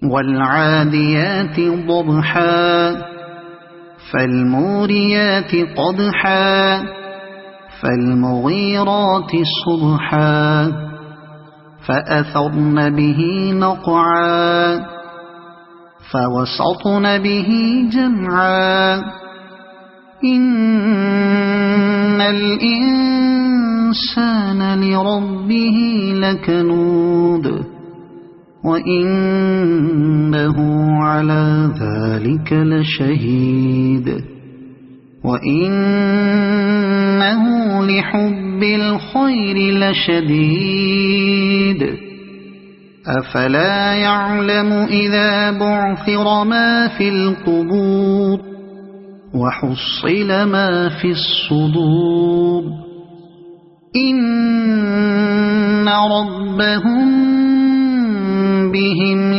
والعاديات ضبحا فالموريات قدحا فالمغيرات صبحا فأثرن به نقعا فوسطن به جمعا إن الإنسان لربه لكنود وإنه على ذلك لشهيد وإنه لحب الخير لشديد أفلا يعلم إذا بعثر ما في القبور وحصل ما في الصدور إن ربهم بهم